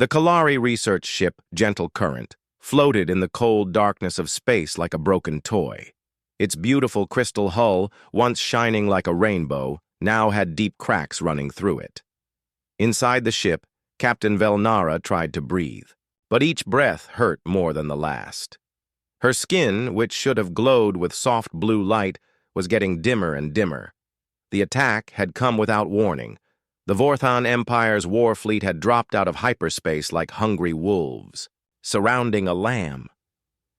The Kalari research ship, Gentle Current, floated in the cold darkness of space like a broken toy. Its beautiful crystal hull, once shining like a rainbow, now had deep cracks running through it. Inside the ship, Captain Velnara tried to breathe, but each breath hurt more than the last. Her skin, which should have glowed with soft blue light, was getting dimmer and dimmer. The attack had come without warning. The Vorthon Empire's war fleet had dropped out of hyperspace like hungry wolves, surrounding a lamb.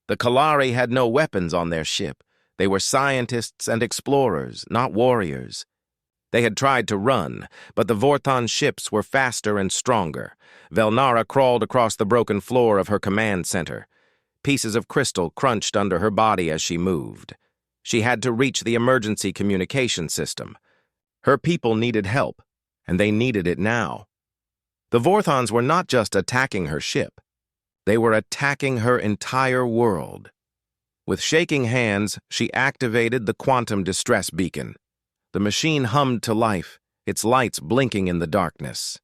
The Kalari had no weapons on their ship. They were scientists and explorers, not warriors. They had tried to run, but the Vorthon ships were faster and stronger. Velnara crawled across the broken floor of her command center. Pieces of crystal crunched under her body as she moved. She had to reach the emergency communication system. Her people needed help, and they needed it now. The Vorthons were not just attacking her ship. They were attacking her entire world. With shaking hands, she activated the quantum distress beacon. The machine hummed to life, its lights blinking in the darkness.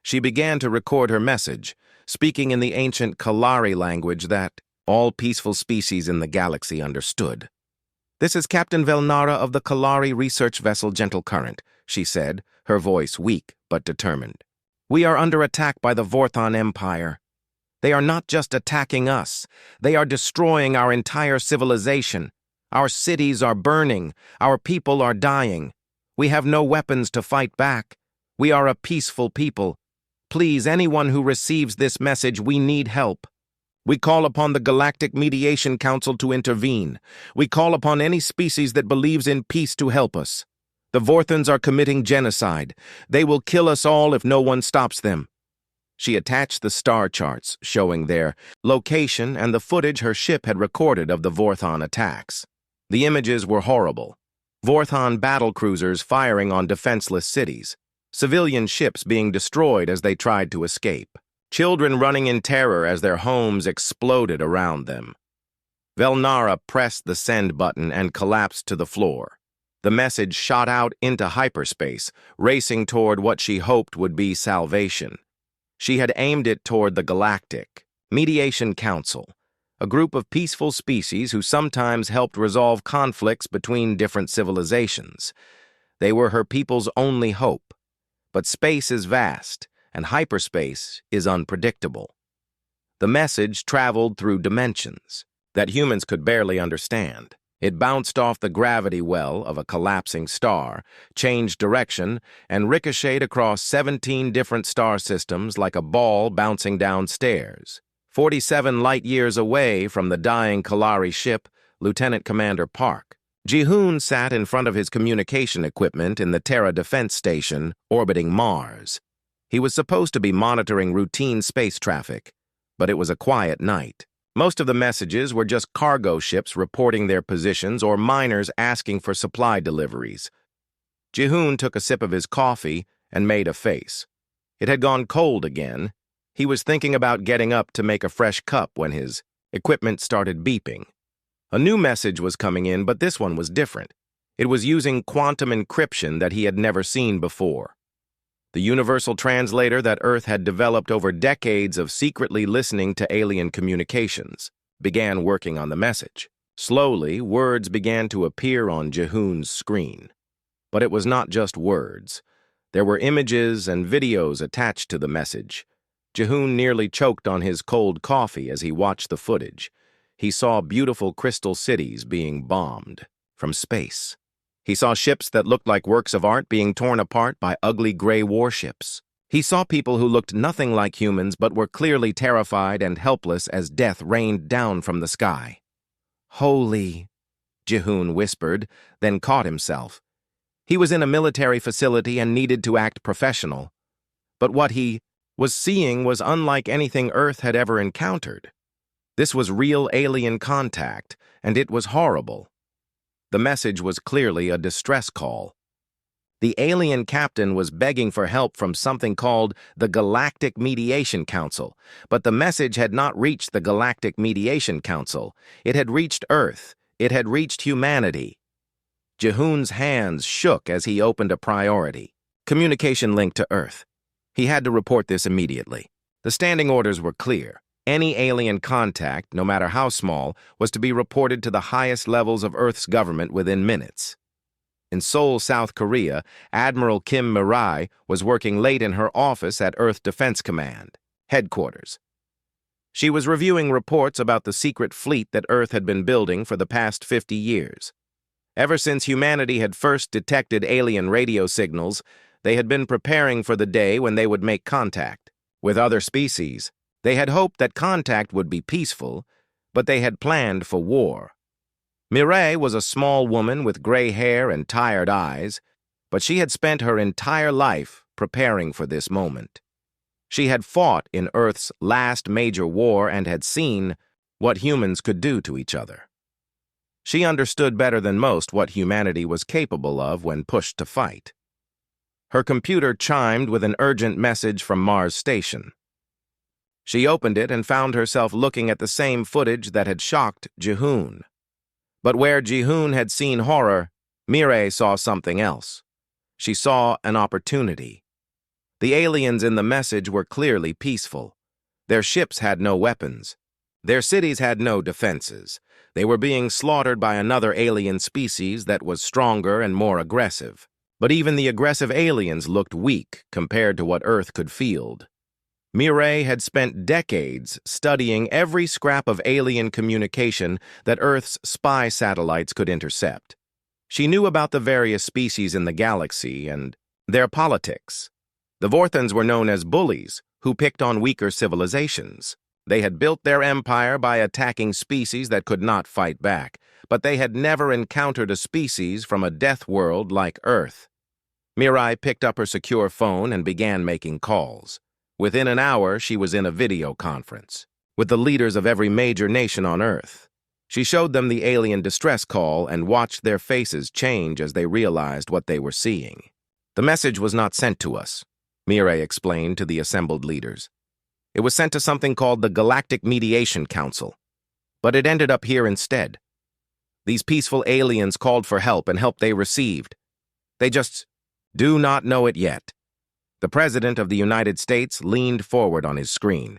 She began to record her message, speaking in the ancient Kalari language that all peaceful species in the galaxy understood. "This is Captain Velnara of the Kalari research vessel Gentle Current," she said, her voice weak but determined. "We are under attack by the Vorthon Empire. They are not just attacking us. They are destroying our entire civilization. Our cities are burning. Our people are dying. We have no weapons to fight back. We are a peaceful people. Please, anyone who receives this message, we need help. We call upon the Galactic Mediation Council to intervene. We call upon any species that believes in peace to help us. The Vorthons are committing genocide. They will kill us all if no one stops them." She attached the star charts showing their location and the footage her ship had recorded of the Vorthon attacks. The images were horrible. Vorthon battlecruisers firing on defenseless cities, civilian ships being destroyed as they tried to escape, children running in terror as their homes exploded around them. Velnara pressed the send button and collapsed to the floor. The message shot out into hyperspace, racing toward what she hoped would be salvation. She had aimed it toward the Galactic Mediation Council, a group of peaceful species who sometimes helped resolve conflicts between different civilizations. They were her people's only hope. But space is vast, and hyperspace is unpredictable. The message traveled through dimensions that humans could barely understand. It bounced off the gravity well of a collapsing star, changed direction, and ricocheted across 17 different star systems like a ball bouncing down stairs. 47 light-years away from the dying Kalari ship, Lieutenant Commander Park, Jihoon sat in front of his communication equipment in the Terra Defense Station orbiting Mars. He was supposed to be monitoring routine space traffic, but it was a quiet night. Most of the messages were just cargo ships reporting their positions or miners asking for supply deliveries. Jihoon took a sip of his coffee and made a face. It had gone cold again. He was thinking about getting up to make a fresh cup when his equipment started beeping. A new message was coming in, but this one was different. It was using quantum encryption that he had never seen before. The universal translator that Earth had developed over decades of secretly listening to alien communications began working on the message. Slowly, words began to appear on Jihoon's screen. But it was not just words. There were images and videos attached to the message. Jihoon nearly choked on his cold coffee as he watched the footage. He saw beautiful crystal cities being bombed from space. He saw ships that looked like works of art being torn apart by ugly gray warships. He saw people who looked nothing like humans but were clearly terrified and helpless as death rained down from the sky. "Holy," Jihoon whispered, then caught himself. He was in a military facility and needed to act professional. But what he was seeing was unlike anything Earth had ever encountered. This was real alien contact, and it was horrible. The message was clearly a distress call. The alien captain was begging for help from something called the Galactic Mediation Council, but the message had not reached the Galactic Mediation Council. It had reached Earth. It had reached humanity. Jihoon's hands shook as he opened a priority. Communication link to Earth. He had to report this immediately. The standing orders were clear. Any alien contact, no matter how small, was to be reported to the highest levels of Earth's government within minutes. In Seoul, South Korea, Admiral Kim Mirai was working late in her office at Earth Defense Command, headquarters. She was reviewing reports about the secret fleet that Earth had been building for the past 50 years. Ever since humanity had first detected alien radio signals, they had been preparing for the day when they would make contact with other species. They had hoped that contact would be peaceful, but they had planned for war. Mireille was a small woman with gray hair and tired eyes, but she had spent her entire life preparing for this moment. She had fought in Earth's last major war and had seen what humans could do to each other. She understood better than most what humanity was capable of when pushed to fight. Her computer chimed with an urgent message from Mars Station. She opened it and found herself looking at the same footage that had shocked Jihoon. But where Jihoon had seen horror, Mireille saw something else. She saw an opportunity. The aliens in the message were clearly peaceful. Their ships had no weapons. Their cities had no defenses. They were being slaughtered by another alien species that was stronger and more aggressive. But even the aggressive aliens looked weak compared to what Earth could field. Mireille had spent decades studying every scrap of alien communication that Earth's spy satellites could intercept. She knew about the various species in the galaxy and their politics. The Vorthans were known as bullies who picked on weaker civilizations. They had built their empire by attacking species that could not fight back, but they had never encountered a species from a death world like Earth. Mireille picked up her secure phone and began making calls. Within an hour, she was in a video conference with the leaders of every major nation on Earth. She showed them the alien distress call and watched their faces change as they realized what they were seeing. The message was not sent to us, Mireille explained to the assembled leaders. It was sent to something called the Galactic Mediation Council, but it ended up here instead. These peaceful aliens called for help and help they received. They just do not know it yet. The President of the United States leaned forward on his screen.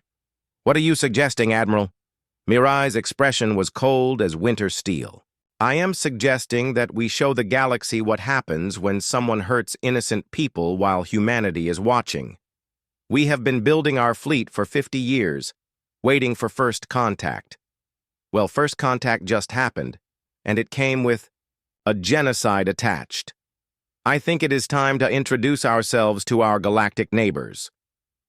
"What are you suggesting, Admiral?" Mireille's expression was cold as winter steel. "I am suggesting that we show the galaxy what happens when someone hurts innocent people while humanity is watching. We have been building our fleet for 50 years, waiting for first contact. Well, first contact just happened, and it came with a genocide attached. I think it is time to introduce ourselves to our galactic neighbors."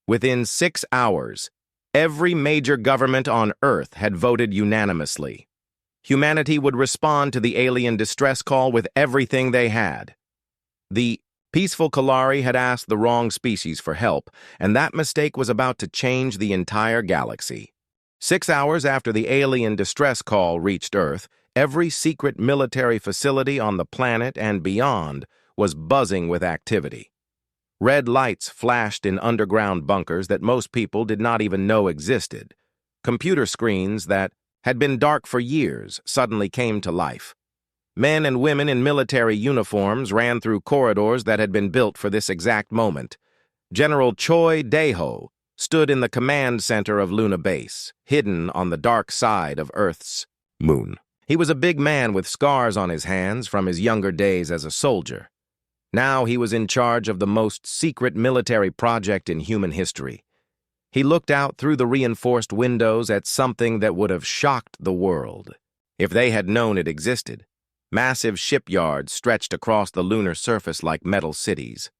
Within 6 hours, every major government on Earth had voted unanimously. Humanity would respond to the alien distress call with everything they had. The peaceful Kalara had asked the wrong species for help, and that mistake was about to change the entire galaxy. 6 hours after the alien distress call reached Earth, every secret military facility on the planet and beyond was buzzing with activity. Red lights flashed in underground bunkers that most people did not even know existed. Computer screens that had been dark for years suddenly came to life. Men and women in military uniforms ran through corridors that had been built for this exact moment. General Choi Daeho stood in the command center of Luna Base, hidden on the dark side of Earth's moon. He was a big man with scars on his hands from his younger days as a soldier. Now he was in charge of the most secret military project in human history. He looked out through the reinforced windows at something that would have shocked the world if they had known it existed. Massive shipyards stretched across the lunar surface like metal cities.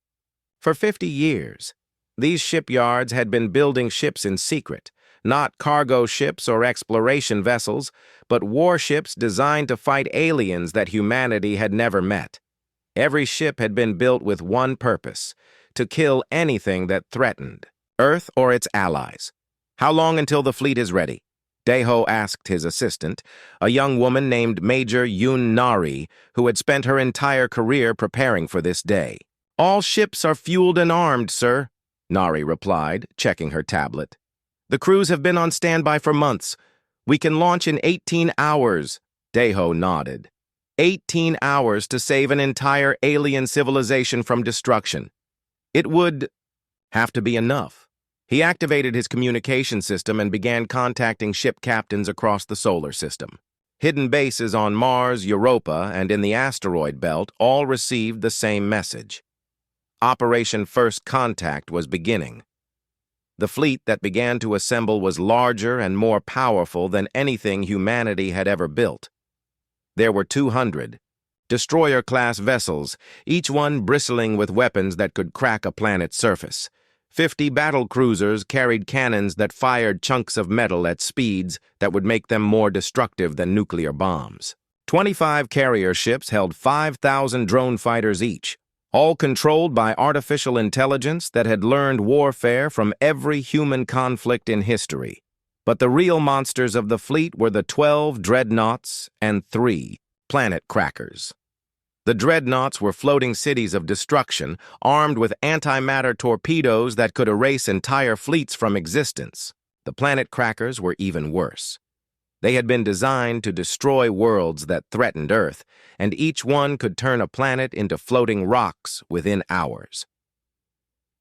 For 50 years, these shipyards had been building ships in secret, not cargo ships or exploration vessels, but warships designed to fight aliens that humanity had never met. Every ship had been built with one purpose: to kill anything that threatened Earth or its allies. "How long until the fleet is ready?" Daeho asked his assistant, a young woman named Major Yoon Nari, who had spent her entire career preparing for this day. "All ships are fueled and armed, sir," Nari replied, checking her tablet. "The crews have been on standby for months. We can launch in 18 hours, Daeho nodded. 18 hours to save an entire alien civilization from destruction. It would have to be enough. He activated his communication system and began contacting ship captains across the solar system. Hidden bases on Mars, Europa, and in the asteroid belt all received the same message. Operation First Contact was beginning. The fleet that began to assemble was larger and more powerful than anything humanity had ever built. There were 200 destroyer-class vessels, each one bristling with weapons that could crack a planet's surface. 50 battle cruisers carried cannons that fired chunks of metal at speeds that would make them more destructive than nuclear bombs. 25 carrier ships held 5,000 drone fighters each, all controlled by artificial intelligence that had learned warfare from every human conflict in history. But the real monsters of the fleet were the 12 dreadnoughts and 3 planet crackers. The dreadnoughts were floating cities of destruction, armed with antimatter torpedoes that could erase entire fleets from existence. The planet crackers were even worse. They had been designed to destroy worlds that threatened Earth, and each one could turn a planet into floating rocks within hours.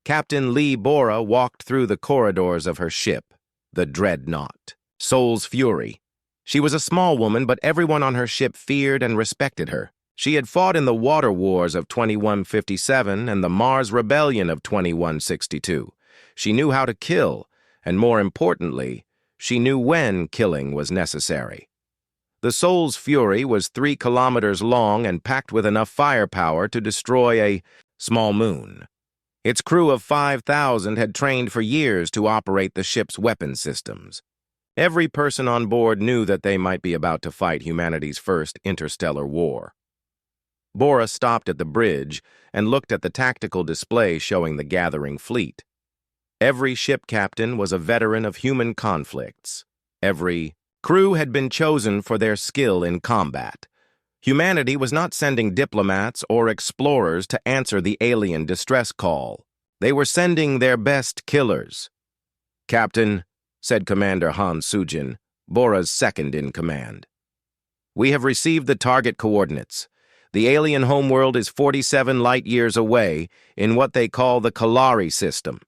Captain Lee Bora walked through the corridors of her ship, the Dreadnought, Soul's Fury. She was a small woman, but everyone on her ship feared and respected her. She had fought in the Water Wars of 2157 and the Mars Rebellion of 2162. She knew how to kill, and more importantly, she knew when killing was necessary. The Soul's Fury was 3 kilometers long and packed with enough firepower to destroy a small moon. Its crew of 5,000 had trained for years to operate the ship's weapon systems. Every person on board knew that they might be about to fight humanity's first interstellar war. Bora stopped at the bridge and looked at the tactical display showing the gathering fleet. Every ship captain was a veteran of human conflicts. Every crew had been chosen for their skill in combat. Humanity was not sending diplomats or explorers to answer the alien distress call. They were sending their best killers. "Captain," said Commander Han Sujin, Bora's second in command, "we have received the target coordinates. The alien homeworld is 47 light-years away in what they call the Kalara system."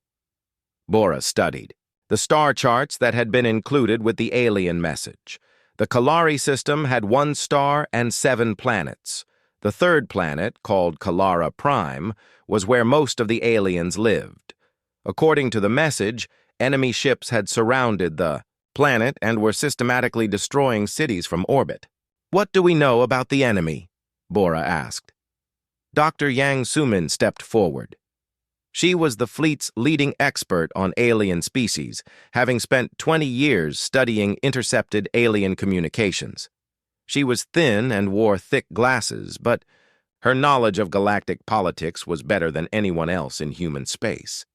Bora studied the star charts that had been included with the alien message. The Kalara system had 1 star and 7 planets. The third planet, called Kalara Prime, was where most of the aliens lived. According to the message, enemy ships had surrounded the planet and were systematically destroying cities from orbit. "What do we know about the enemy?" Bora asked. Dr. Yang Sumin stepped forward. She was the fleet's leading expert on alien species, having spent 20 years studying intercepted alien communications. She was thin and wore thick glasses, but her knowledge of galactic politics was better than anyone else in human space.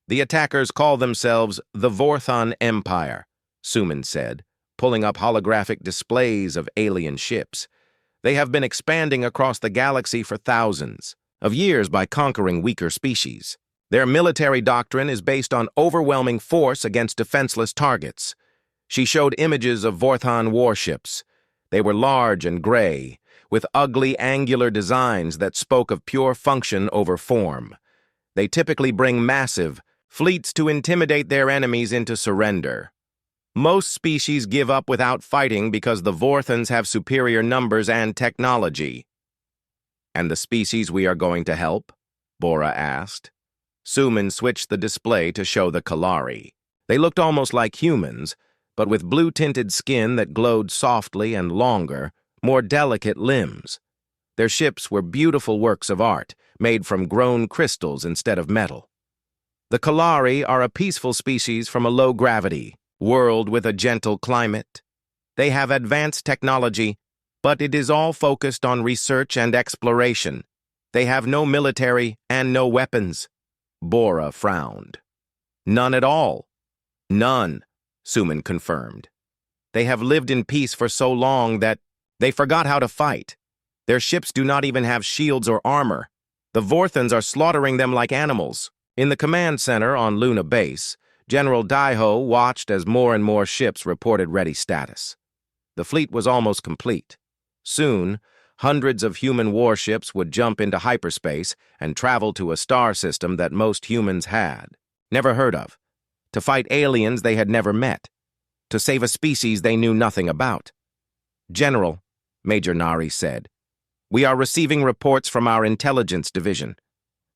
"The attackers call themselves the Vorthon Empire," Sumin said, pulling up holographic displays of alien ships. "They have been expanding across the galaxy for thousands of years by conquering weaker species. Their military doctrine is based on overwhelming force against defenseless targets." She showed images of Vorthon warships. They were large and gray, with ugly angular designs that spoke of pure function over form. They typically bring massive fleets to intimidate their enemies into surrender. Most species give up without fighting because the Vorthons have superior numbers and technology. "And the species we are going to help?" Bora asked. Sumin switched the display to show the Kalari. They looked almost like humans, but with blue-tinted skin that glowed softly and longer, more delicate limbs. Their ships were beautiful works of art, made from grown crystals instead of metal. The Kalari are a peaceful species from a low-gravity world with a gentle climate. They have advanced technology, but it is all focused on research and exploration. They have no military and no weapons. Bora frowned. "None at all." "None," Sumin confirmed. "They have lived in peace for so long that they forgot how to fight. Their ships do not even have shields or armor. The Vorthons are slaughtering them like animals." In the command center on Luna Base, General Daiho watched as more and more ships reported ready status. The fleet was almost complete. Soon, hundreds of human warships would jump into hyperspace and travel to a star system that most humans had never heard of. to fight aliens they had never met, to save a species they knew nothing about. "General," Major Nari said, "we are receiving reports from our intelligence division.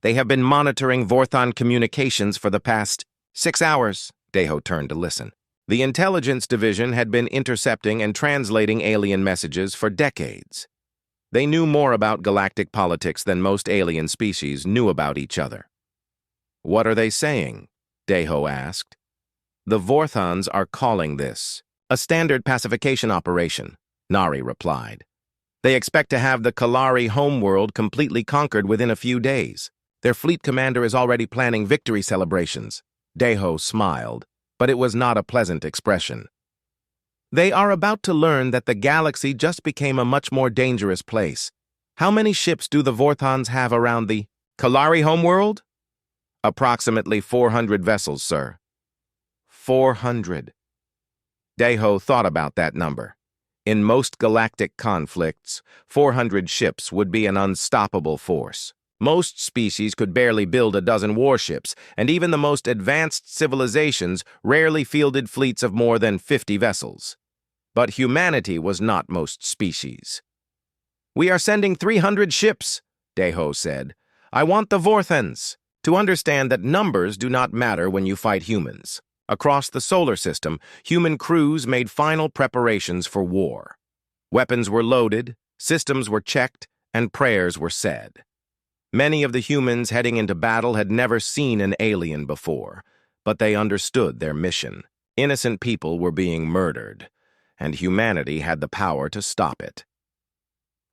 They have been monitoring Vorthon communications for the past 6 hours." Deho turned to listen. The intelligence division had been intercepting and translating alien messages for decades. They knew more about galactic politics than most alien species knew about each other. "What are they saying?" Deho asked. "The Vorthons are calling this a standard pacification operation," Nari replied. "They expect to have the Kalari homeworld completely conquered within a few days. Their fleet commander is already planning victory celebrations." Deho smiled, but it was not a pleasant expression. "They are about to learn that the galaxy just became a much more dangerous place. How many ships do the Vorthons have around the Kalari homeworld?" "Approximately 400 vessels, sir." 400. Deho thought about that number. In most galactic conflicts, 400 ships would be an unstoppable force. Most species could barely build a dozen warships, and even the most advanced civilizations rarely fielded fleets of more than 50 vessels. But humanity was not most species. "We are sending 300 ships," Deho said. "I want the Vorthons to understand that numbers do not matter when you fight humans." Across the solar system, human crews made final preparations for war. Weapons were loaded, systems were checked, and prayers were said. Many of the humans heading into battle had never seen an alien before, but they understood their mission. Innocent people were being murdered, and humanity had the power to stop it.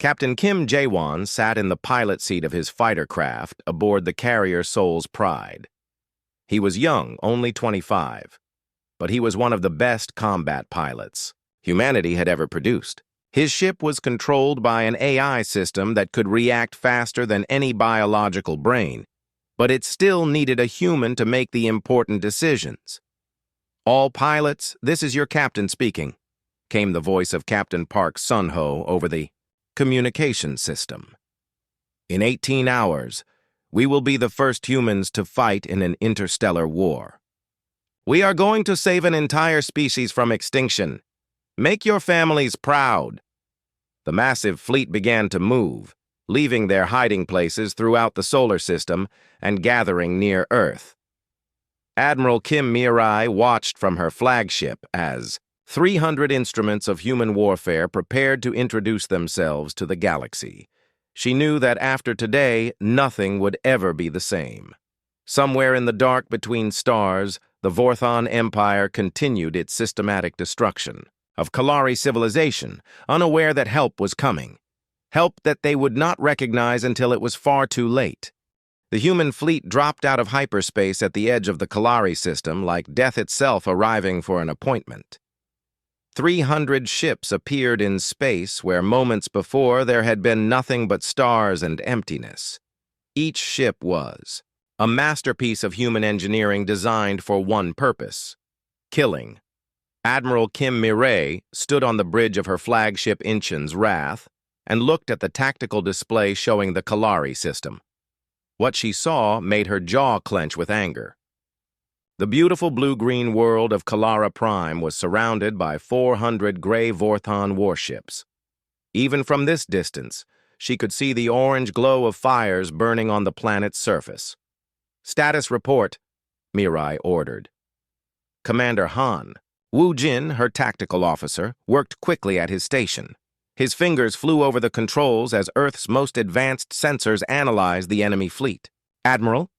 Captain Kim Jaewon sat in the pilot seat of his fighter craft aboard the carrier Soul's Pride. He was young, only 25, but he was one of the best combat pilots humanity had ever produced. His ship was controlled by an AI system that could react faster than any biological brain, but it still needed a human to make the important decisions. "All pilots, this is your captain speaking," came the voice of Captain Park Sun-ho over the communication system. "In 18 hours, we will be the first humans to fight in an interstellar war. We are going to save an entire species from extinction. Make your families proud." The massive fleet began to move, leaving their hiding places throughout the solar system and gathering near Earth. Admiral Kim Mirai watched from her flagship as 300 instruments of human warfare prepared to introduce themselves to the galaxy. She knew that after today, nothing would ever be the same. Somewhere in the dark between stars, the Vorthon Empire continued its systematic destruction of Kalari civilization, unaware that help was coming. Help that they would not recognize until it was far too late. The human fleet dropped out of hyperspace at the edge of the Kalari system like death itself arriving for an appointment. 300 ships appeared in space where moments before there had been nothing but stars and emptiness. Each ship was a masterpiece of human engineering designed for one purpose: killing. Admiral Kim Mirai stood on the bridge of her flagship Inchin's Wrath and looked at the tactical display showing the Kalari system. What she saw made her jaw clench with anger. The beautiful blue-green world of Kalara Prime was surrounded by 400 gray Vorthon warships. Even from this distance, she could see the orange glow of fires burning on the planet's surface. "Status report," Mirai ordered. Commander Han, Wu Jin, her tactical officer, worked quickly at his station. His fingers flew over the controls as Earth's most advanced sensors analyzed the enemy fleet. "Admiral,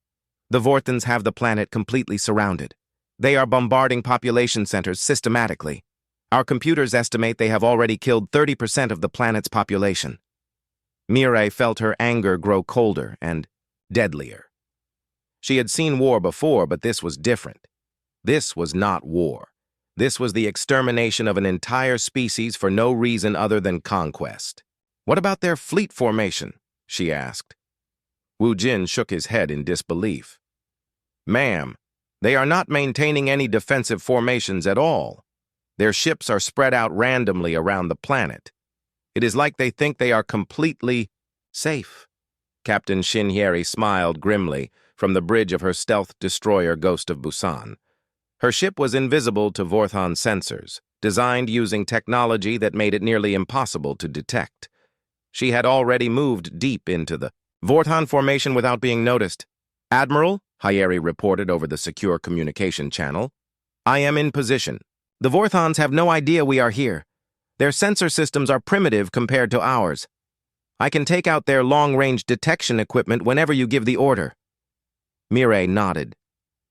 the Vorthons have the planet completely surrounded. They are bombarding population centers systematically. Our computers estimate they have already killed 30% of the planet's population." Mirai felt her anger grow colder and deadlier. She had seen war before, but this was different. This was not war. This was the extermination of an entire species for no reason other than conquest. "What about their fleet formation?" she asked. Wu Jin shook his head in disbelief. "Ma'am, they are not maintaining any defensive formations at all. Their ships are spread out randomly around the planet. It is like they think they are completely safe." Captain Shinhyeri smiled grimly from the bridge of her stealth destroyer Ghost of Busan. Her ship was invisible to Vorthon sensors, designed using technology that made it nearly impossible to detect. She had already moved deep into the Vorthon formation without being noticed. "Admiral," Hyeri reported over the secure communication channel, "I am in position. The Vorthons have no idea we are here. Their sensor systems are primitive compared to ours. I can take out their long-range detection equipment whenever you give the order." Mireille nodded.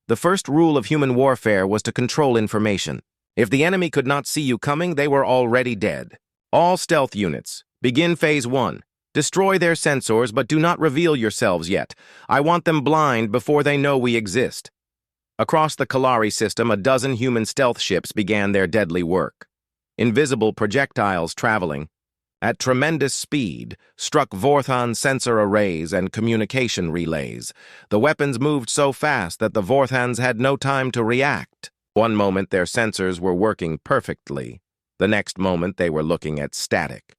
The first rule of human warfare was to control information. If the enemy could not see you coming, they were already dead. "All stealth units, begin Phase 1. Destroy their sensors, but do not reveal yourselves yet. I want them blind before they know we exist." Across the Kalara system, a dozen human stealth ships began their deadly work. Invisible projectiles traveling at tremendous speed struck Vorthon sensor arrays and communication relays. The weapons moved so fast that the Vorthons had no time to react. One moment their sensors were working perfectly. The next moment they were looking at static.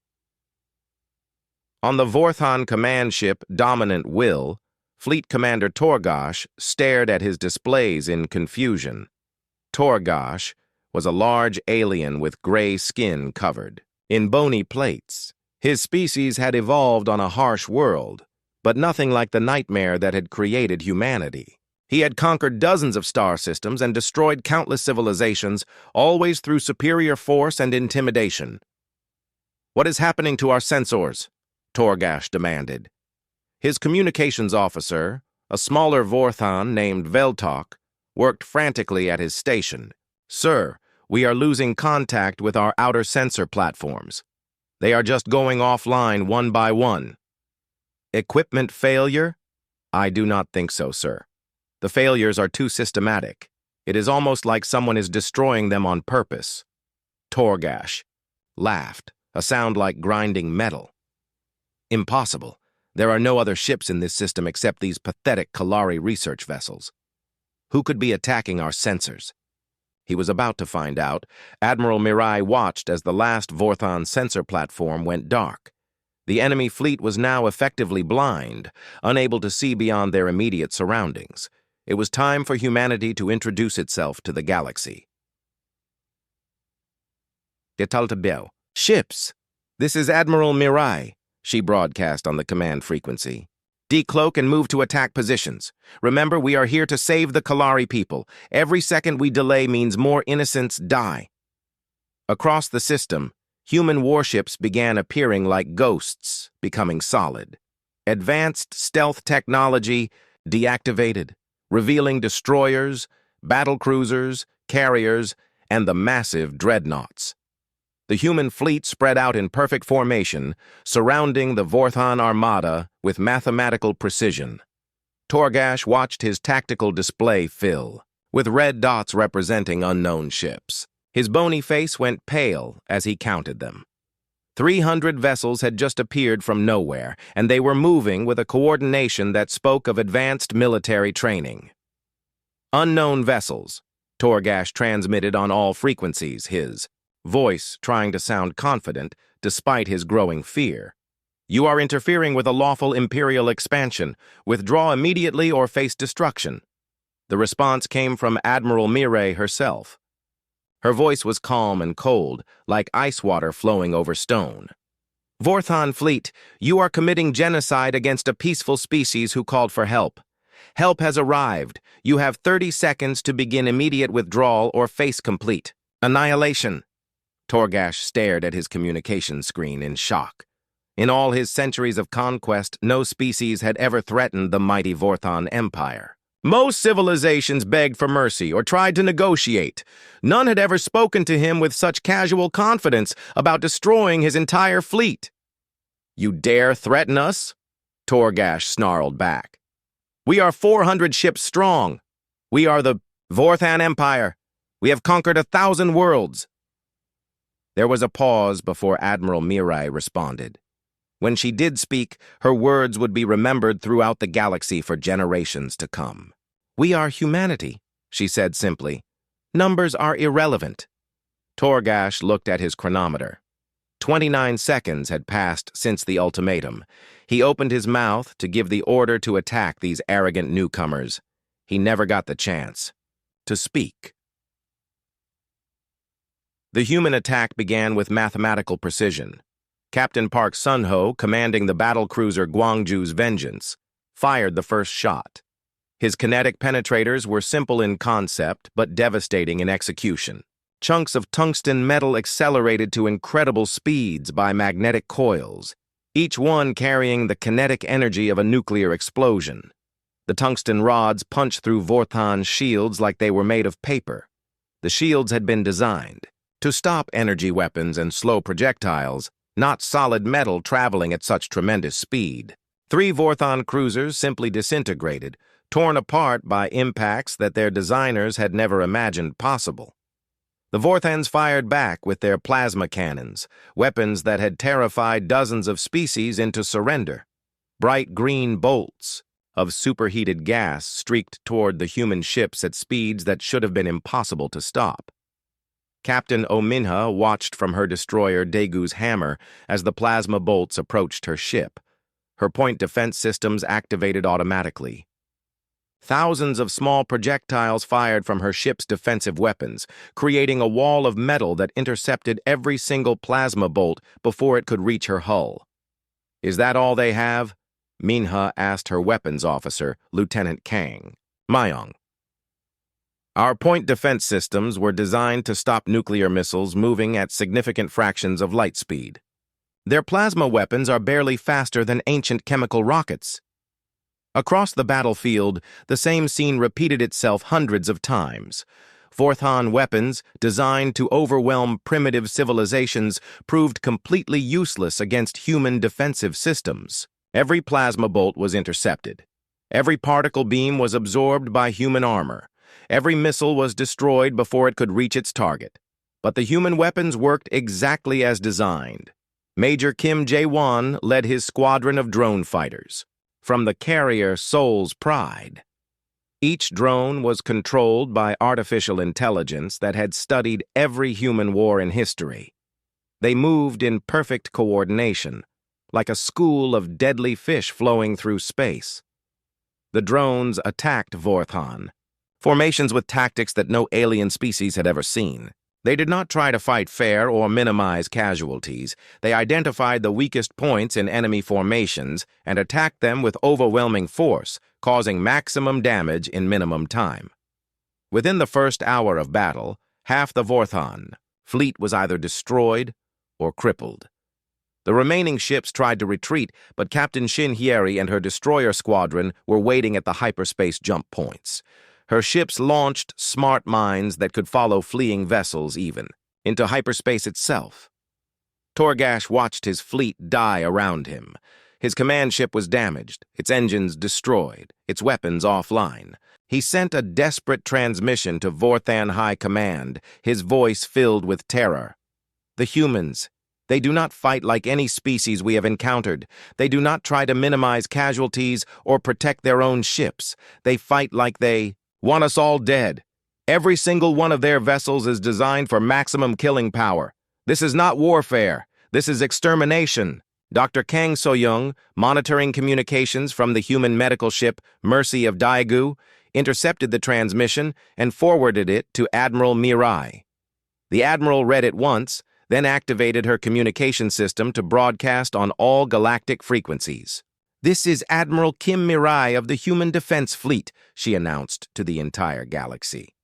On the Vorthon command ship Dominant Will, Fleet Commander Torgash stared at his displays in confusion. Torgash was a large alien with gray skin covered in bony plates. His species had evolved on a harsh world, but nothing like the nightmare that had created humanity. He had conquered dozens of star systems and destroyed countless civilizations, always through superior force and intimidation. "What is happening to our sensors?" Torgash demanded. His communications officer, a smaller Vorthon named Veltok, worked frantically at his station. "Sir, we are losing contact with our outer sensor platforms. They are just going offline one by one." "Equipment failure?" "I do not think so, sir. The failures are too systematic. It is almost like someone is destroying them on purpose." Torgash laughed, a sound like grinding metal. "Impossible. There are no other ships in this system except these pathetic Kalari research vessels. Who could be attacking our sensors?" He was about to find out. Admiral Mirai watched as the last Vorthon sensor platform went dark. The enemy fleet was now effectively blind, unable to see beyond their immediate surroundings. It was time for humanity to introduce itself to the galaxy. "Detaltabel. Ships! This is Admiral Mirai," she broadcast on the command frequency. "Decloak and move to attack positions. Remember, we are here to save the Kalari people. Every second we delay means more innocents die." Across the system, human warships began appearing like ghosts, becoming solid. Advanced stealth technology deactivated, revealing destroyers, battlecruisers, carriers, and the massive dreadnoughts. The human fleet spread out in perfect formation, surrounding the Vorthon Armada with mathematical precision. Torgash watched his tactical display fill, with red dots representing unknown ships. His bony face went pale as he counted them. 300 vessels had just appeared from nowhere, and they were moving with a coordination that spoke of advanced military training. "Unknown vessels," Torgash transmitted on all frequencies, his voice trying to sound confident despite his growing fear. "You are interfering with a lawful imperial expansion. Withdraw immediately or face destruction." The response came from Admiral Mireille herself. Her voice was calm and cold, like ice water flowing over stone. "Vorthon fleet, you are committing genocide against a peaceful species who called for help. Help has arrived. You have 30 seconds to begin immediate withdrawal or face complete annihilation." Torgash stared at his communication screen in shock. In all his centuries of conquest, no species had ever threatened the mighty Vorthon Empire. Most civilizations begged for mercy or tried to negotiate. None had ever spoken to him with such casual confidence about destroying his entire fleet. "You dare threaten us?" Torgash snarled back. "We are 400 ships strong. We are the Vorthon Empire. We have conquered 1,000 worlds." There was a pause before Admiral Mirai responded. When she did speak, her words would be remembered throughout the galaxy for generations to come. "We are humanity," she said simply. "Numbers are irrelevant." Torgash looked at his chronometer. 29 seconds had passed since the ultimatum. He opened his mouth to give the order to attack these arrogant newcomers. He never got the chance to speak. The human attack began with mathematical precision. Captain Park Sun-ho, commanding the battlecruiser Gwangju's Vengeance, fired the first shot. His kinetic penetrators were simple in concept, but devastating in execution. Chunks of tungsten metal accelerated to incredible speeds by magnetic coils, each one carrying the kinetic energy of a nuclear explosion. The tungsten rods punched through Vorthan's shields like they were made of paper. The shields had been designed to stop energy weapons and slow projectiles, not solid metal traveling at such tremendous speed. 3 Vorthan cruisers simply disintegrated, torn apart by impacts that their designers had never imagined possible. The Vorthans fired back with their plasma cannons, weapons that had terrified dozens of species into surrender. Bright green bolts of superheated gas streaked toward the human ships at speeds that should have been impossible to stop. Captain Ominha watched from her destroyer Daegu's hammer as the plasma bolts approached her ship. Her point defense systems activated automatically. Thousands of small projectiles fired from her ship's defensive weapons, creating a wall of metal that intercepted every single plasma bolt before it could reach her hull. "Is that all they have?" Minha asked her weapons officer, Lieutenant Kang. "Mayong." "Our point defense systems were designed to stop nuclear missiles moving at significant fractions of light speed. Their plasma weapons are barely faster than ancient chemical rockets." Across the battlefield, the same scene repeated itself hundreds of times. Vorthan weapons, designed to overwhelm primitive civilizations, proved completely useless against human defensive systems. Every plasma bolt was intercepted. Every particle beam was absorbed by human armor. Every missile was destroyed before it could reach its target. But the human weapons worked exactly as designed. Major Kim Jae-won led his squadron of drone fighters from the carrier Soul's Pride. Each drone was controlled by artificial intelligence that had studied every human war in history. They moved in perfect coordination, like a school of deadly fish flowing through space. The drones attacked Vorthan, formations with tactics that no alien species had ever seen. They did not try to fight fair or minimize casualties. They identified the weakest points in enemy formations and attacked them with overwhelming force, causing maximum damage in minimum time. Within the first hour of battle, half the Vorthan fleet was either destroyed or crippled. The remaining ships tried to retreat, but Captain Shin Hyeri and her destroyer squadron were waiting at the hyperspace jump points. Her ships launched smart mines that could follow fleeing vessels even into hyperspace itself. Torgash watched his fleet die around him. His command ship was damaged, its engines destroyed, its weapons offline. He sent a desperate transmission to Vorthan High Command, his voice filled with terror. "The humans, they do not fight like any species we have encountered. They do not try to minimize casualties or protect their own ships. They fight like they want us all dead. Every single one of their vessels is designed for maximum killing power. This is not warfare. This is extermination." Dr. Kang So-young, monitoring communications from the human medical ship Mercy of Daegu, intercepted the transmission and forwarded it to Admiral Mirai. The Admiral read it once, then activated her communication system to broadcast on all galactic frequencies. "This is Admiral Kim Mirai of the Human Defense Fleet," she announced to the entire galaxy.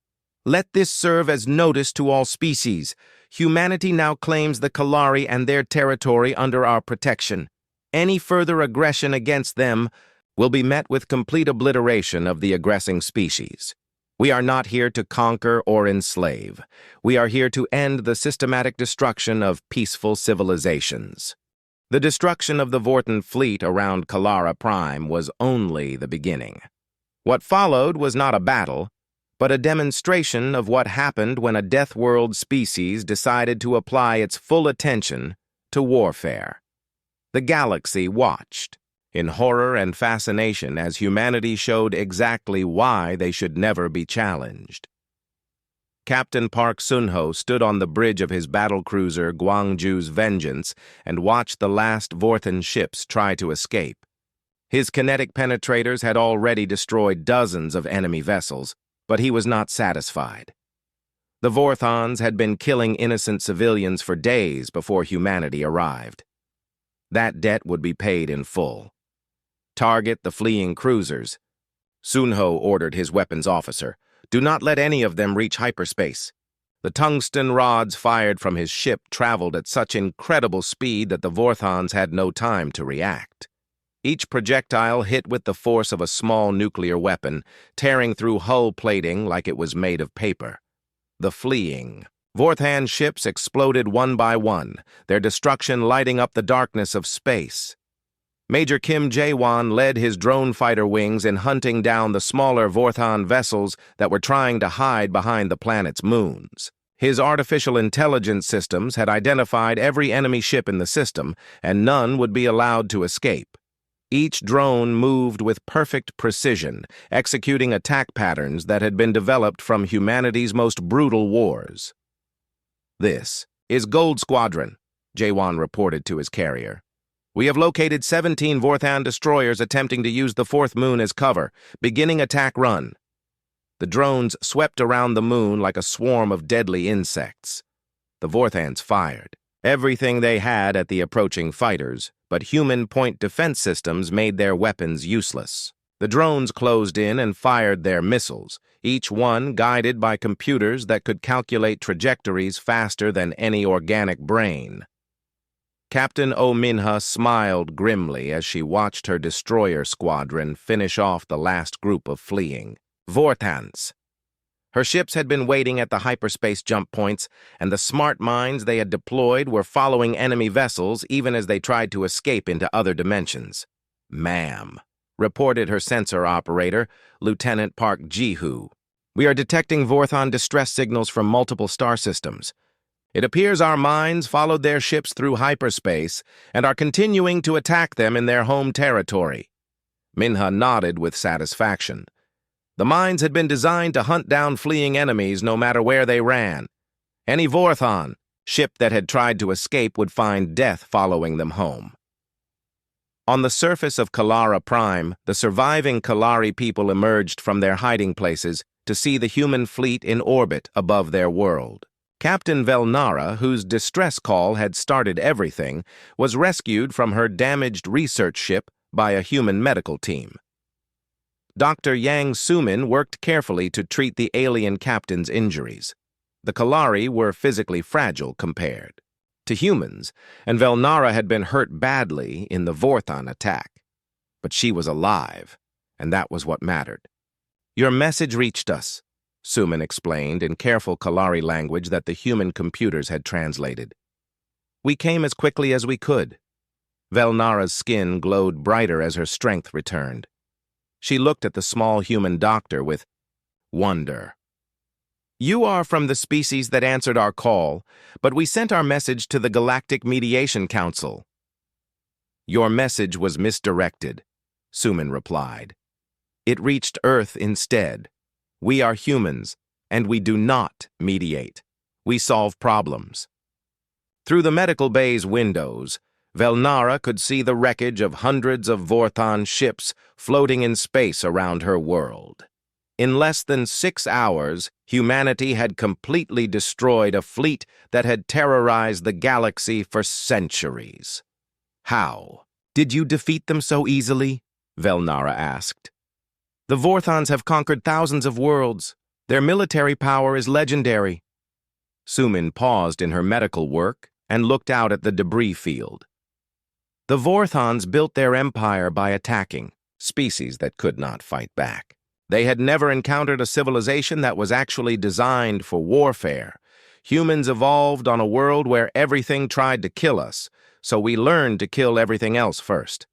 "Let this serve as notice to all species. Humanity now claims the Kalari and their territory under our protection. Any further aggression against them will be met with complete obliteration of the aggressing species. We are not here to conquer or enslave. We are here to end the systematic destruction of peaceful civilizations." The destruction of the Vortan fleet around Kalara Prime was only the beginning. What followed was not a battle, but a demonstration of what happened when a Deathworld species decided to apply its full attention to warfare. The galaxy watched, in horror and fascination, as humanity showed exactly why they should never be challenged. Captain Park Sun-ho stood on the bridge of his battlecruiser Gwangju's Vengeance and watched the last Vorthan ships try to escape. His kinetic penetrators had already destroyed dozens of enemy vessels, but he was not satisfied. The Vorthons had been killing innocent civilians for days before humanity arrived. That debt would be paid in full. Target the fleeing cruisers. Sunho ordered his weapons officer. Do not let any of them reach hyperspace. The tungsten rods fired from his ship traveled at such incredible speed that the Vorthons had no time to react. Each projectile hit with the force of a small nuclear weapon, tearing through hull plating like it was made of paper. The fleeing Vorthan ships exploded one by one, their destruction lighting up the darkness of space. Major Kim Jae-won led his drone fighter wings in hunting down the smaller Vorthon vessels that were trying to hide behind the planet's moons. His artificial intelligence systems had identified every enemy ship in the system, and none would be allowed to escape. Each drone moved with perfect precision, executing attack patterns that had been developed from humanity's most brutal wars. This is Gold Squadron, Jae-won reported to his carrier. We have located 17 Vorthan destroyers attempting to use the fourth moon as cover, beginning attack run. The drones swept around the moon like a swarm of deadly insects. The Vorthans fired everything they had at the approaching fighters, but human point defense systems made their weapons useless. The drones closed in and fired their missiles, each one guided by computers that could calculate trajectories faster than any organic brain. Captain Oh Min-ha smiled grimly as she watched her destroyer squadron finish off the last group of fleeing Vorthans. Her ships had been waiting at the hyperspace jump points, and the smart minds they had deployed were following enemy vessels even as they tried to escape into other dimensions. "Ma'am," reported her sensor operator, Lieutenant Park Ji-hoo. "We are detecting Vorthon distress signals from multiple star systems. It appears our minds followed their ships through hyperspace and are continuing to attack them in their home territory." Min-ha nodded with satisfaction. The mines had been designed to hunt down fleeing enemies no matter where they ran. Any Vorthon ship that had tried to escape would find death following them home. On the surface of Kalara Prime, the surviving Kalari people emerged from their hiding places to see the human fleet in orbit above their world. Captain Velnara, whose distress call had started everything, was rescued from her damaged research ship by a human medical team. Dr. Yang Sumin worked carefully to treat the alien captain's injuries. The Kalari were physically fragile compared to humans, and Velnara had been hurt badly in the Vorthon attack. But she was alive, and that was what mattered. "Your message reached us," Sumin explained in careful Kalari language that the human computers had translated. "We came as quickly as we could." Velnara's skin glowed brighter as her strength returned. She looked at the small human doctor with wonder. "You are from the species that answered our call, but we sent our message to the Galactic Mediation Council." "Your message was misdirected," Sumin replied. "It reached Earth instead. We are humans, and we do not mediate. We solve problems." Through the medical bay's windows, Velnara could see the wreckage of hundreds of Vorthon ships floating in space around her world. In less than 6 hours, humanity had completely destroyed a fleet that had terrorized the galaxy for centuries. "How? Did you defeat them so easily?" Velnara asked. "The Vorthons have conquered thousands of worlds. Their military power is legendary." Sumin paused in her medical work and looked out at the debris field. "The Vorthons built their empire by attacking species that could not fight back. They had never encountered a civilization that was actually designed for warfare. Humans evolved on a world where everything tried to kill us, so we learned to kill everything else first."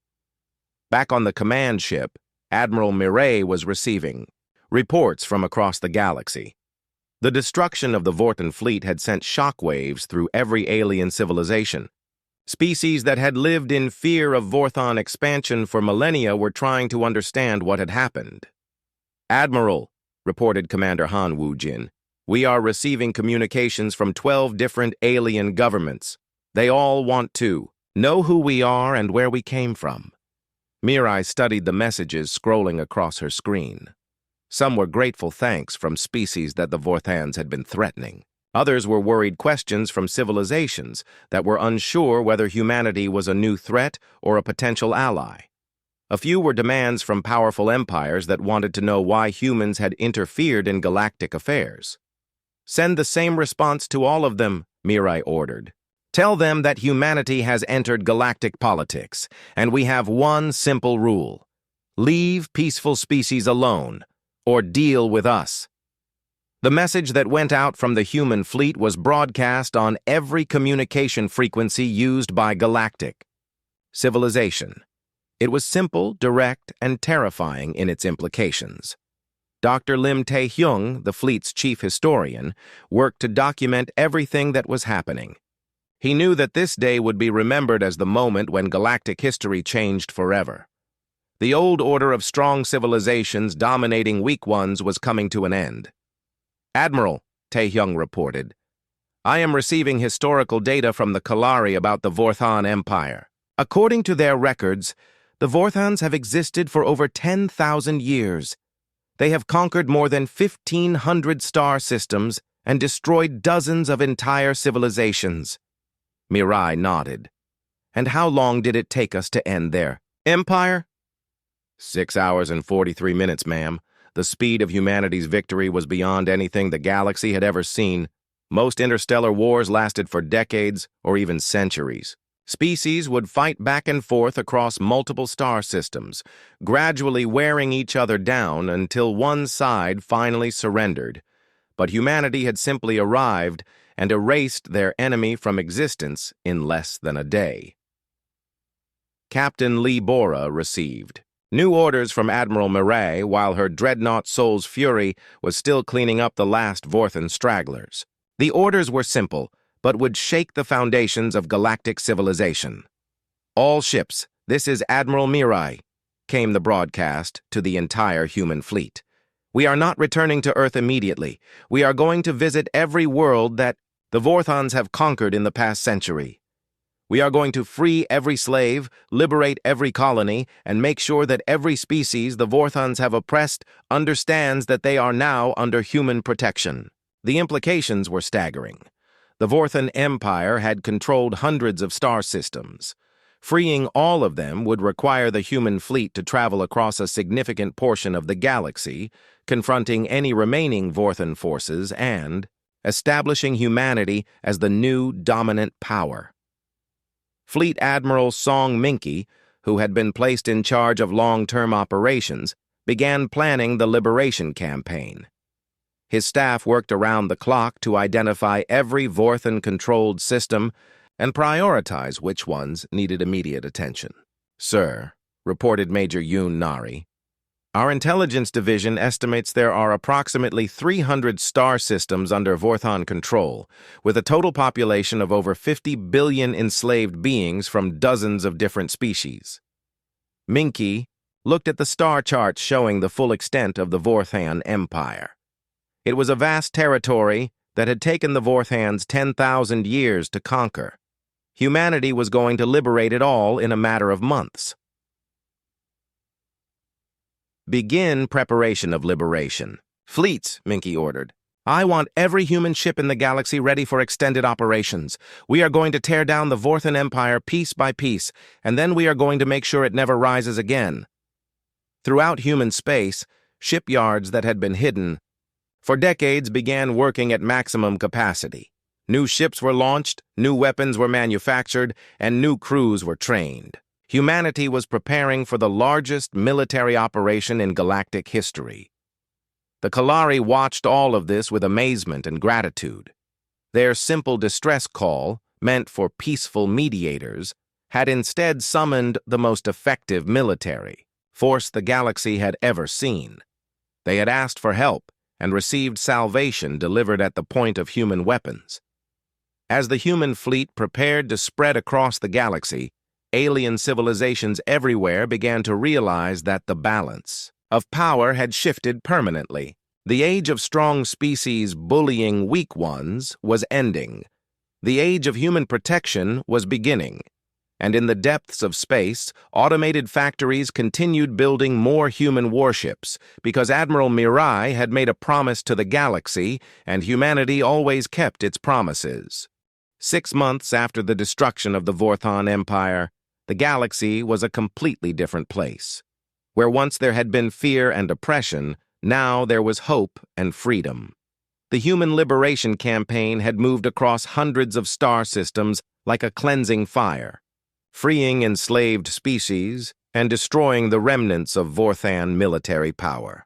Back on the command ship, Admiral Mireille was receiving reports from across the galaxy. The destruction of the Vorthon fleet had sent shockwaves through every alien civilization. Species that had lived in fear of Vorthon expansion for millennia were trying to understand what had happened. "Admiral," reported Commander Han Woo-jin, "we are receiving communications from 12 different alien governments. They all want to know who we are and where we came from." Mirai studied the messages scrolling across her screen. Some were grateful thanks from species that the Vorthans had been threatening. Others were worried questions from civilizations that were unsure whether humanity was a new threat or a potential ally. A few were demands from powerful empires that wanted to know why humans had interfered in galactic affairs. "Send the same response to all of them," Mirai ordered. "Tell them that humanity has entered galactic politics, and we have one simple rule. Leave peaceful species alone, or deal with us." The message that went out from the human fleet was broadcast on every communication frequency used by Galactic civilization. It was simple, direct, and terrifying in its implications. Dr. Lim Tae-hyung, the fleet's chief historian, worked to document everything that was happening. He knew that this day would be remembered as the moment when galactic history changed forever. The old order of strong civilizations dominating weak ones was coming to an end. "Admiral," Tae-hyung reported, "I am receiving historical data from the Kalari about the Vorthan Empire. According to their records, the Vorthans have existed for over 10,000 years. They have conquered more than 1,500 star systems and destroyed dozens of entire civilizations." Mirai nodded. "And how long did it take us to end their empire?" 6 hours and 43 minutes, ma'am. The speed of humanity's victory was beyond anything the galaxy had ever seen. Most interstellar wars lasted for decades or even centuries. Species would fight back and forth across multiple star systems, gradually wearing each other down until one side finally surrendered. But humanity had simply arrived and erased their enemy from existence in less than a day. Captain Lee Bora received new orders from Admiral Mirai while her dreadnought Soul's Fury was still cleaning up the last Vorthan stragglers. The orders were simple, but would shake the foundations of galactic civilization. "All ships, this is Admiral Mirai," came the broadcast to the entire human fleet. "We are not returning to Earth immediately. We are going to visit every world that the Vorthans have conquered in the past century. We are going to free every slave, liberate every colony, and make sure that every species the Vorthans have oppressed understands that they are now under human protection." The implications were staggering. The Vorthan Empire had controlled hundreds of star systems. Freeing all of them would require the human fleet to travel across a significant portion of the galaxy, confronting any remaining Vorthan forces and establishing humanity as the new dominant power. Fleet Admiral Song Minky, who had been placed in charge of long-term operations, began planning the liberation campaign. His staff worked around the clock to identify every Vorthan-controlled system and prioritize which ones needed immediate attention. "Sir," reported Major Yoon Nari, "our intelligence division estimates there are approximately 300 star systems under Vorthan control, with a total population of over 50 billion enslaved beings from dozens of different species." Minky looked at the star charts showing the full extent of the Vorthan Empire. It was a vast territory that had taken the Vorthans 10,000 years to conquer. Humanity was going to liberate it all in a matter of months. "Begin preparation of liberation. Fleets," Minky ordered. "I want every human ship in the galaxy ready for extended operations. We are going to tear down the Vorthan Empire piece by piece, and then we are going to make sure it never rises again." Throughout human space, shipyards that had been hidden for decades began working at maximum capacity. New ships were launched, new weapons were manufactured, and new crews were trained. Humanity was preparing for the largest military operation in galactic history. The Kalari watched all of this with amazement and gratitude. Their simple distress call, meant for peaceful mediators, had instead summoned the most effective military force the galaxy had ever seen. They had asked for help and received salvation delivered at the point of human weapons. As the human fleet prepared to spread across the galaxy, alien civilizations everywhere began to realize that the balance of power had shifted permanently. The age of strong species bullying weak ones was ending. The age of human protection was beginning. And in the depths of space, automated factories continued building more human warships because Admiral Mirai had made a promise to the galaxy, and humanity always kept its promises. 6 months after the destruction of the Vorthon Empire, the galaxy was a completely different place. Where once there had been fear and oppression, now there was hope and freedom. The Human Liberation Campaign had moved across hundreds of star systems like a cleansing fire, freeing enslaved species and destroying the remnants of Vorthan military power.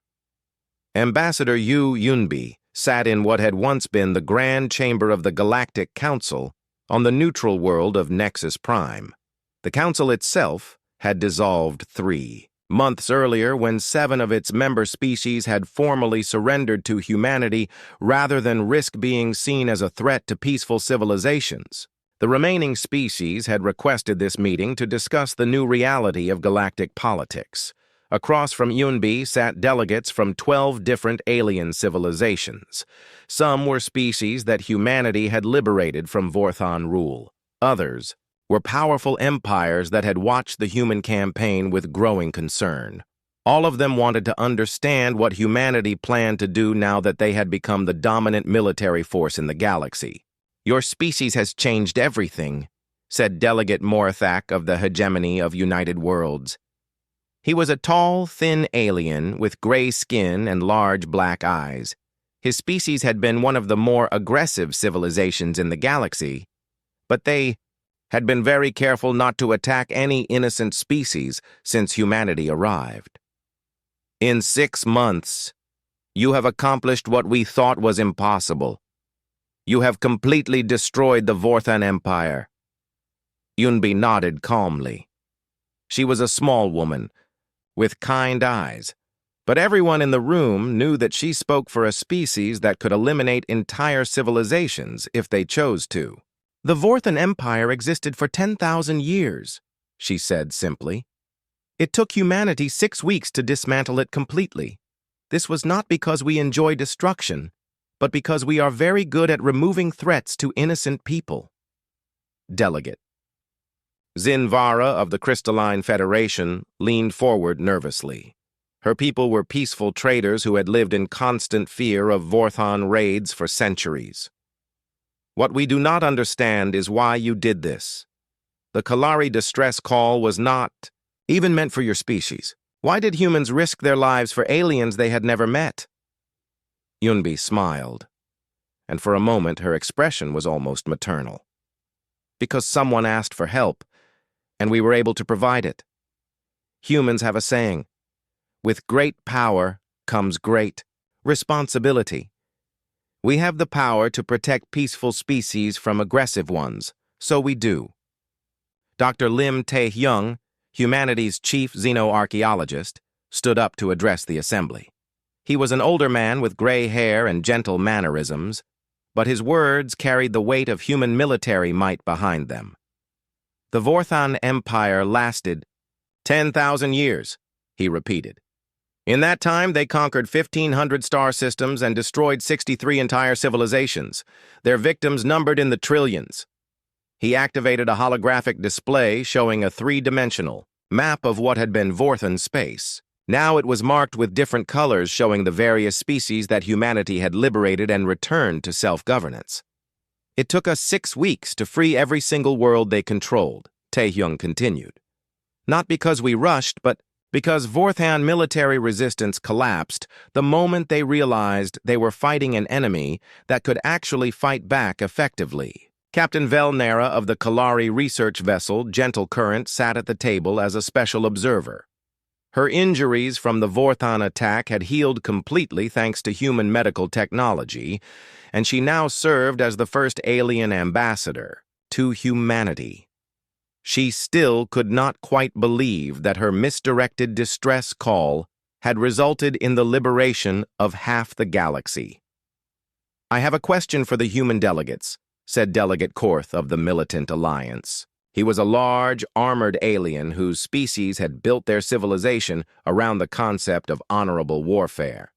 Ambassador Yu Yunbi sat in what had once been the Grand Chamber of the Galactic Council on the neutral world of Nexus Prime. The council itself had dissolved 3 months earlier when 7 of its member species had formally surrendered to humanity rather than risk being seen as a threat to peaceful civilizations. The remaining species had requested this meeting to discuss the new reality of galactic politics. Across from Yunbi sat delegates from 12 different alien civilizations. Some were species that humanity had liberated from Vorthon rule. Others were powerful empires that had watched the human campaign with growing concern. All of them wanted to understand what humanity planned to do now that they had become the dominant military force in the galaxy. "Your species has changed everything," said Delegate Morthak of the Hegemony of United Worlds. He was a tall, thin alien with gray skin and large black eyes. His species had been one of the more aggressive civilizations in the galaxy, but they had been very careful not to attack any innocent species since humanity arrived. "In 6 months, you have accomplished what we thought was impossible. You have completely destroyed the Vorthan Empire." Yunbi nodded calmly. She was a small woman, with kind eyes, but everyone in the room knew that she spoke for a species that could eliminate entire civilizations if they chose to. "The Vorthan Empire existed for 10,000 years, she said simply. "It took humanity 6 weeks to dismantle it completely. This was not because we enjoy destruction, but because we are very good at removing threats to innocent people." Delegate Zinvara of the Crystalline Federation leaned forward nervously. Her people were peaceful traders who had lived in constant fear of Vorthon raids for centuries. "What we do not understand is why you did this. The Kalari distress call was not even meant for your species. Why did humans risk their lives for aliens they had never met?" Yunbi smiled, and for a moment her expression was almost maternal. "Because someone asked for help, and we were able to provide it. Humans have a saying, with great power comes great responsibility. We have the power to protect peaceful species from aggressive ones, so we do." Dr. Lim Tae-hyung, humanity's chief xenoarchaeologist, stood up to address the assembly. He was an older man with gray hair and gentle mannerisms, but his words carried the weight of human military might behind them. "The Vorthon Empire lasted 10,000 years, he repeated. "In that time, they conquered 1,500 star systems and destroyed 63 entire civilizations, their victims numbered in the trillions." He activated a holographic display showing a 3-dimensional map of what had been Vorthon space. Now it was marked with different colors showing the various species that humanity had liberated and returned to self-governance. "It took us 6 weeks to free every single world they controlled," Tae-hyung continued. "Not because we rushed, but because Vorthan military resistance collapsed the moment they realized they were fighting an enemy that could actually fight back effectively." Captain Velnera of the Kalari research vessel Gentle Current sat at the table as a special observer. Her injuries from the Vorthon attack had healed completely thanks to human medical technology, and she now served as the first alien ambassador to humanity. She still could not quite believe that her misdirected distress call had resulted in the liberation of half the galaxy. "I have a question for the human delegates," said Delegate Korth of the Militant Alliance. He was a large, armored alien whose species had built their civilization around the concept of honorable warfare.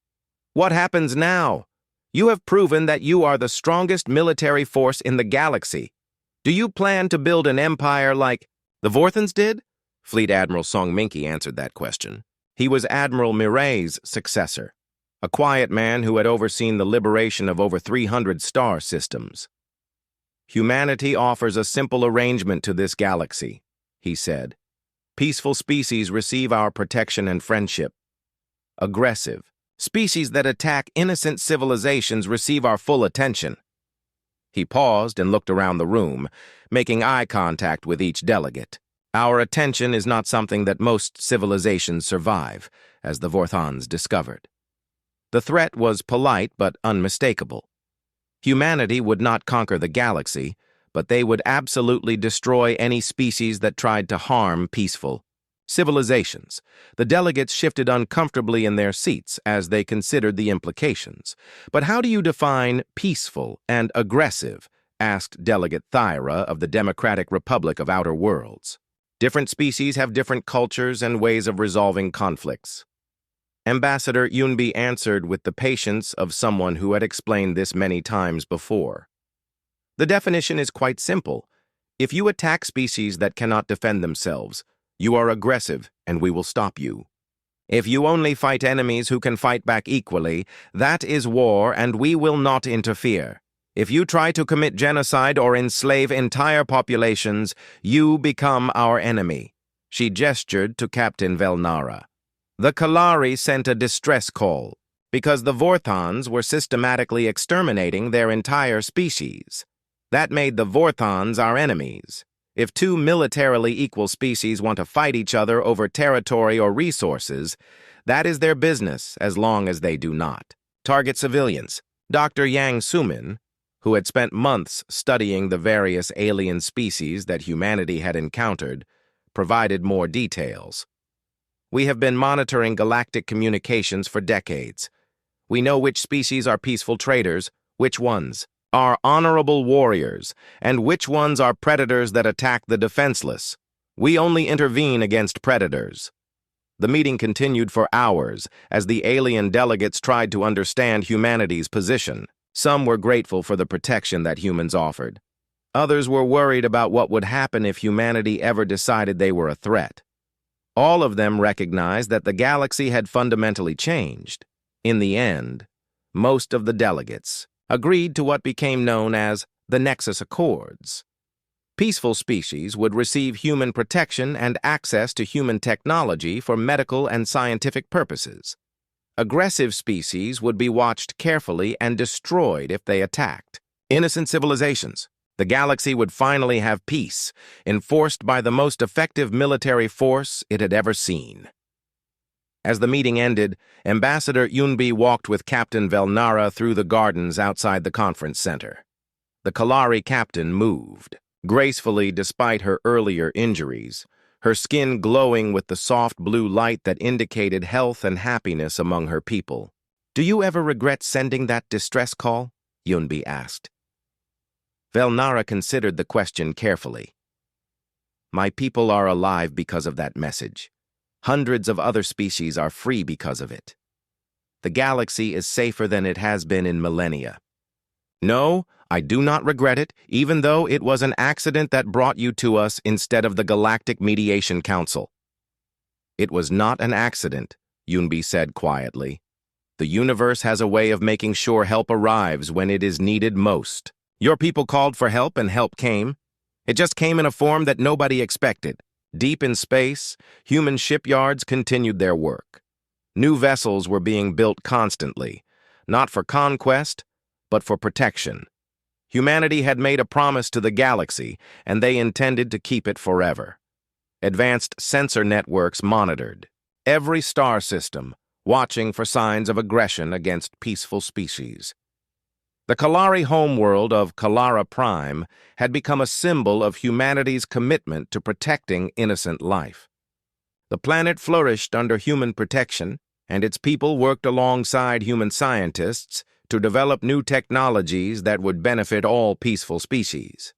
"What happens now? You have proven that you are the strongest military force in the galaxy. Do you plan to build an empire like The Vorthons did? Fleet Admiral Song Minky answered that question. He was Admiral Mirai's successor, a quiet man who had overseen the liberation of over 300 star systems. Humanity offers a simple arrangement to this galaxy, he said. Peaceful species receive our protection and friendship. Aggressive species that attack innocent civilizations receive our full attention. He paused and looked around the room, making eye contact with each delegate. Our attention is not something that most civilizations survive, as the Vorthons discovered. The threat was polite but unmistakable. Humanity would not conquer the galaxy, but they would absolutely destroy any species that tried to harm peaceful civilizations. The delegates shifted uncomfortably in their seats as they considered the implications. But how do you define peaceful and aggressive? Asked Delegate Thyra of the Democratic Republic of Outer Worlds. Different species have different cultures and ways of resolving conflicts. Ambassador Yunbi answered with the patience of someone who had explained this many times before. The definition is quite simple. If you attack species that cannot defend themselves, you are aggressive and we will stop you. If you only fight enemies who can fight back equally, that is war and we will not interfere. If you try to commit genocide or enslave entire populations, you become our enemy. She gestured to Captain Velnara. The Kalari sent a distress call because the Vorthons were systematically exterminating their entire species. That made the Vorthons our enemies. If two militarily equal species want to fight each other over territory or resources, that is their business as long as they do not target civilians. Dr. Yang Sumin, who had spent months studying the various alien species that humanity had encountered, provided more details. We have been monitoring galactic communications for decades. We know which species are peaceful traders, which ones are honorable warriors, and which ones are predators that attack the defenseless. We only intervene against predators. The meeting continued for hours as the alien delegates tried to understand humanity's position. Some were grateful for the protection that humans offered. Others were worried about what would happen if humanity ever decided they were a threat. All of them recognized that the galaxy had fundamentally changed. In the end, most of the delegates agreed to what became known as the Nexus Accords. Peaceful species would receive human protection and access to human technology for medical and scientific purposes. Aggressive species would be watched carefully and destroyed if they attacked innocent civilizations. The galaxy would finally have peace, enforced by the most effective military force it had ever seen. As the meeting ended, Ambassador Yunbi walked with Captain Velnara through the gardens outside the conference center. The Kalari captain moved gracefully despite her earlier injuries, her skin glowing with the soft blue light that indicated health and happiness among her people. "Do you ever regret sending that distress call?" Yunbi asked. Velnara considered the question carefully. "My people are alive because of that message. Hundreds of other species are free because of it. The galaxy is safer than it has been in millennia. No, I do not regret it, even though it was an accident that brought you to us instead of the Galactic Mediation Council." "It was not an accident," Yunbi said quietly. "The universe has a way of making sure help arrives when it is needed most. Your people called for help and help came. It just came in a form that nobody expected. Deep in space, human shipyards continued their work. New vessels were being built constantly, not for conquest, but for protection. Humanity had made a promise to the galaxy, and they intended to keep it forever. Advanced sensor networks monitored every star system, watching for signs of aggression against peaceful species. The Kalari homeworld of Kalara Prime had become a symbol of humanity's commitment to protecting innocent life. The planet flourished under human protection, and its people worked alongside human scientists to develop new technologies that would benefit all peaceful species.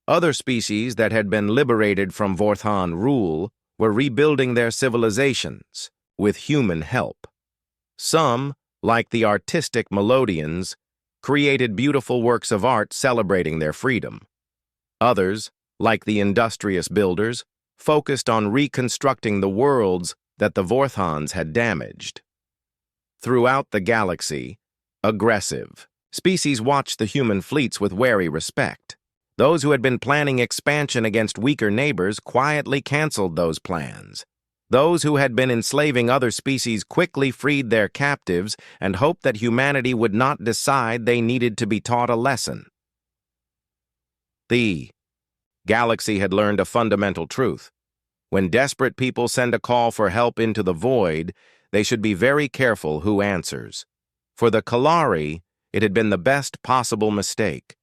Other species that had been liberated from Vorthon rule were rebuilding their civilizations with human help. Some, like the artistic Melodians, created beautiful works of art celebrating their freedom. Others, like the industrious builders, focused on reconstructing the worlds that the Vorthons had damaged. Throughout the galaxy, aggressive species watched the human fleets with wary respect. Those who had been planning expansion against weaker neighbors quietly canceled those plans. Those who had been enslaving other species quickly freed their captives and hoped that humanity would not decide they needed to be taught a lesson. The galaxy had learned a fundamental truth. When desperate people send a call for help into the void, they should be very careful who answers. For the Kalari, it had been the best possible mistake.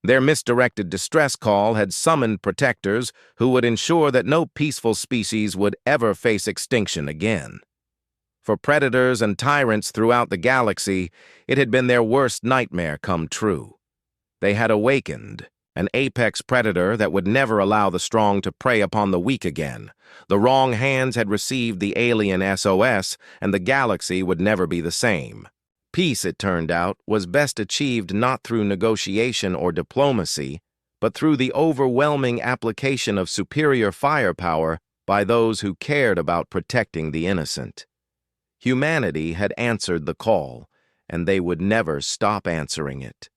Their misdirected distress call had summoned protectors who would ensure that no peaceful species would ever face extinction again. For predators and tyrants throughout the galaxy, it had been their worst nightmare come true. They had awakened an apex predator that would never allow the strong to prey upon the weak again. The wrong hands had received the alien SOS, and the galaxy would never be the same. Peace, it turned out, was best achieved not through negotiation or diplomacy, but through the overwhelming application of superior firepower by those who cared about protecting the innocent. Humanity had answered the call, and they would never stop answering it.